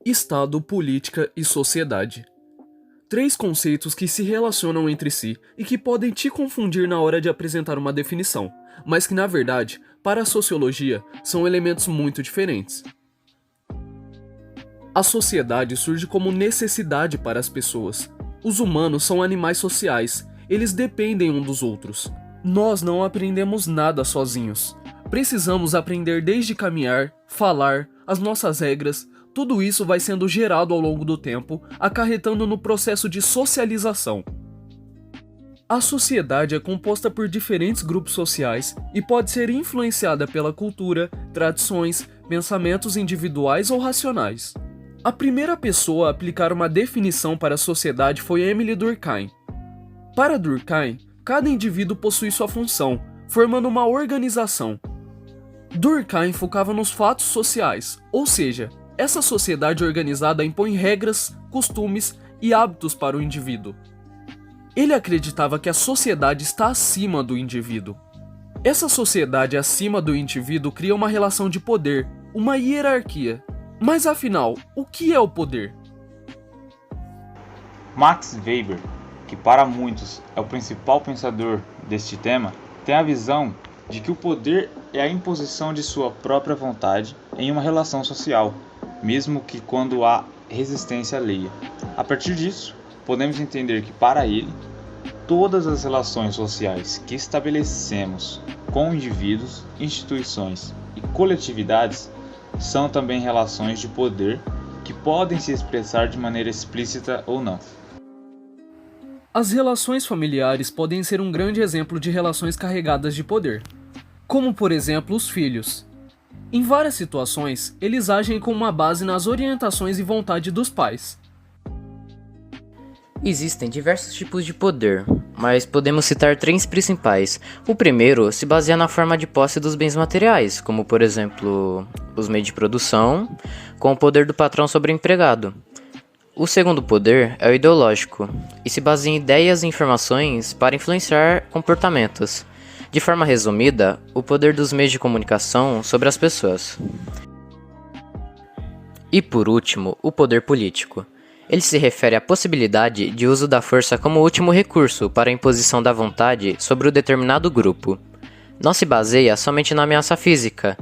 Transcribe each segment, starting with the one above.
Estado, política e sociedade. Três conceitos que se relacionam entre si e que podem te confundir na hora de apresentar uma definição, mas que na verdade, para a sociologia, são elementos muito diferentes. A sociedade surge como necessidade para as pessoas. Os humanos são animais sociais, eles dependem um dos outros. Nós não aprendemos nada sozinhos. Precisamos aprender desde caminhar, falar, as nossas regras. Tudo isso vai sendo gerado ao longo do tempo, acarretando no processo de socialização. A sociedade é composta por diferentes grupos sociais e pode ser influenciada pela cultura, tradições, pensamentos individuais ou racionais. A primeira pessoa a aplicar uma definição para a sociedade foi Emile Durkheim. Para Durkheim, cada indivíduo possui sua função, formando uma organização. Durkheim focava nos fatos sociais, ou seja, essa sociedade organizada impõe regras, costumes e hábitos para o indivíduo. Ele acreditava que a sociedade está acima do indivíduo. Essa sociedade acima do indivíduo cria uma relação de poder, uma hierarquia. Mas afinal, o que é o poder? Max Weber, que para muitos é o principal pensador deste tema, tem a visão de que o poder é a imposição de sua própria vontade em uma relação social, mesmo que quando há resistência alheia. A partir disso, podemos entender que para ele, todas as relações sociais que estabelecemos com indivíduos, instituições e coletividades são também relações de poder que podem se expressar de maneira explícita ou não. As relações familiares podem ser um grande exemplo de relações carregadas de poder, como por exemplo os filhos. Em várias situações, eles agem com uma base nas orientações e vontade dos pais. Existem diversos tipos de poder, mas podemos citar três principais. O primeiro se baseia na forma de posse dos bens materiais, como por exemplo, os meios de produção, com o poder do patrão sobre o empregado. O segundo poder é o ideológico, e se baseia em ideias e informações para influenciar comportamentos. De forma resumida, o poder dos meios de comunicação sobre as pessoas. E por último, o poder político. Ele se refere à possibilidade de uso da força como último recurso para a imposição da vontade sobre o determinado grupo. Não se baseia somente na ameaça física,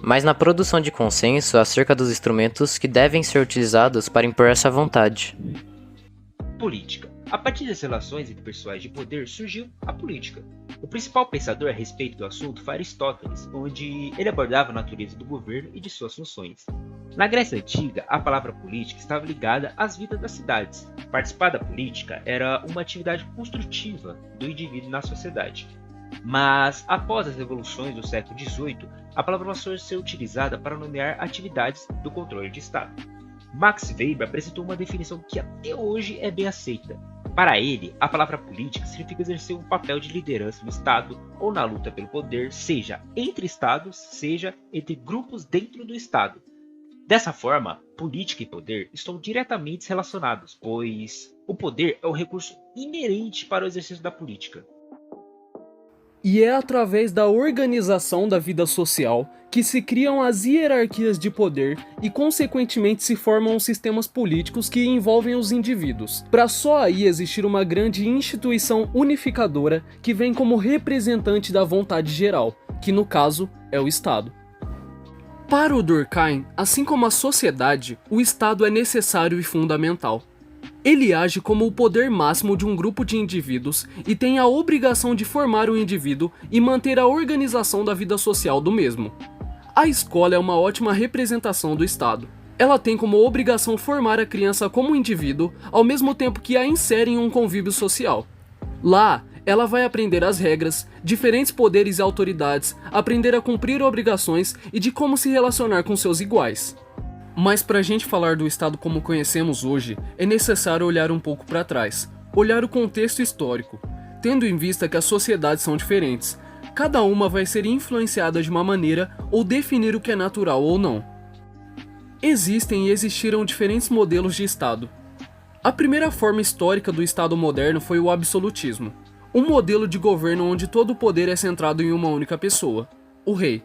mas na produção de consenso acerca dos instrumentos que devem ser utilizados para impor essa vontade. Política. A partir das relações interpessoais de poder surgiu a política. O principal pensador a respeito do assunto foi Aristóteles, onde ele abordava a natureza do governo e de suas funções. Na Grécia Antiga, a palavra política estava ligada às vidas das cidades. Participar da política era uma atividade construtiva do indivíduo na sociedade. Mas, após as revoluções do século XVIII, a palavra passou a ser utilizada para nomear atividades do controle de Estado. Max Weber apresentou uma definição que até hoje é bem aceita. Para ele, a palavra política significa exercer um papel de liderança no Estado ou na luta pelo poder, seja entre Estados, seja entre grupos dentro do Estado. Dessa forma, política e poder estão diretamente relacionados, pois o poder é o recurso inerente para o exercício da política. E é através da organização da vida social que se criam as hierarquias de poder e, consequentemente, se formam os sistemas políticos que envolvem os indivíduos, para só aí existir uma grande instituição unificadora que vem como representante da vontade geral, que no caso é o Estado. Para o Durkheim, assim como a sociedade, o Estado é necessário e fundamental. Ele age como o poder máximo de um grupo de indivíduos e tem a obrigação de formar o indivíduo e manter a organização da vida social do mesmo. A escola é uma ótima representação do Estado. Ela tem como obrigação formar a criança como indivíduo, ao mesmo tempo que a insere em um convívio social. Lá, ela vai aprender as regras, diferentes poderes e autoridades, aprender a cumprir obrigações e de como se relacionar com seus iguais. Mas para a gente falar do Estado como conhecemos hoje, é necessário olhar um pouco para trás, olhar o contexto histórico, tendo em vista que as sociedades são diferentes. Cada uma vai ser influenciada de uma maneira ou definir o que é natural ou não. Existem e existiram diferentes modelos de Estado. A primeira forma histórica do Estado moderno foi o absolutismo, um modelo de governo onde todo o poder é centrado em uma única pessoa, o rei.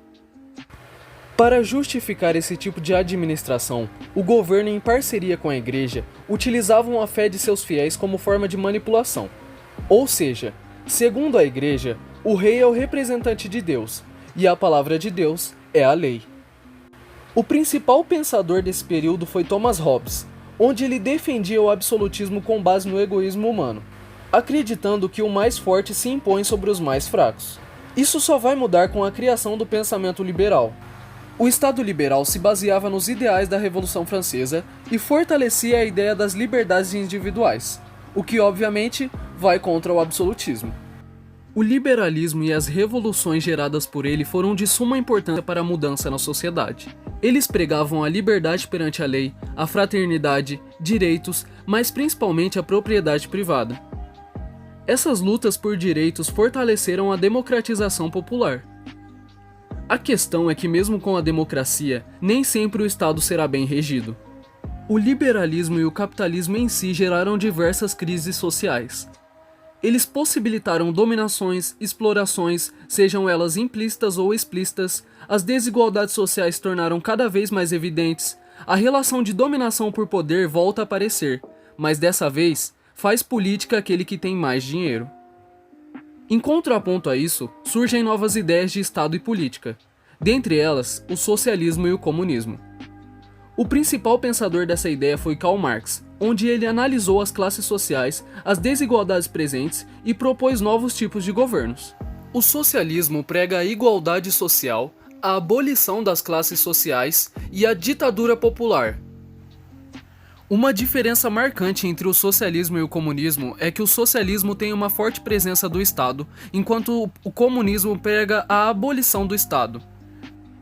Para justificar esse tipo de administração, o governo, em parceria com a igreja, utilizavam a fé de seus fiéis como forma de manipulação. Ou seja, segundo a igreja, o rei é o representante de Deus, e a palavra de Deus é a lei. O principal pensador desse período foi Thomas Hobbes, onde ele defendia o absolutismo com base no egoísmo humano, acreditando que o mais forte se impõe sobre os mais fracos. Isso só vai mudar com a criação do pensamento liberal. O Estado liberal se baseava nos ideais da Revolução Francesa e fortalecia a ideia das liberdades individuais, o que obviamente vai contra o absolutismo. O liberalismo e as revoluções geradas por ele foram de suma importância para a mudança na sociedade. Eles pregavam a liberdade perante a lei, a fraternidade, direitos, mas principalmente a propriedade privada. Essas lutas por direitos fortaleceram a democratização popular. A questão é que mesmo com a democracia, nem sempre o Estado será bem regido. O liberalismo e o capitalismo em si geraram diversas crises sociais. Eles possibilitaram dominações, explorações, sejam elas implícitas ou explícitas, as desigualdades sociais se tornaram cada vez mais evidentes, a relação de dominação por poder volta a aparecer, mas dessa vez, faz política aquele que tem mais dinheiro. Em contraponto a isso, surgem novas ideias de Estado e política, dentre elas, o socialismo e o comunismo. O principal pensador dessa ideia foi Karl Marx, onde ele analisou as classes sociais, as desigualdades presentes e propôs novos tipos de governos. O socialismo prega a igualdade social, a abolição das classes sociais e a ditadura popular. Uma diferença marcante entre o socialismo e o comunismo é que o socialismo tem uma forte presença do Estado, enquanto o comunismo prega a abolição do Estado.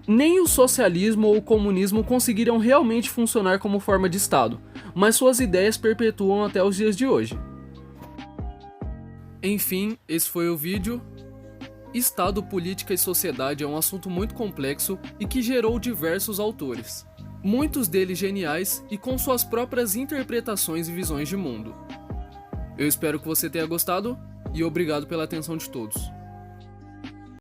Nem o socialismo ou o comunismo conseguiram realmente funcionar como forma de Estado, mas suas ideias perpetuam até os dias de hoje. Enfim, esse foi o vídeo. Estado, política e sociedade é um assunto muito complexo e que gerou diversos autores, muitos deles geniais e com suas próprias interpretações e visões de mundo. Eu espero que você tenha gostado e obrigado pela atenção de todos.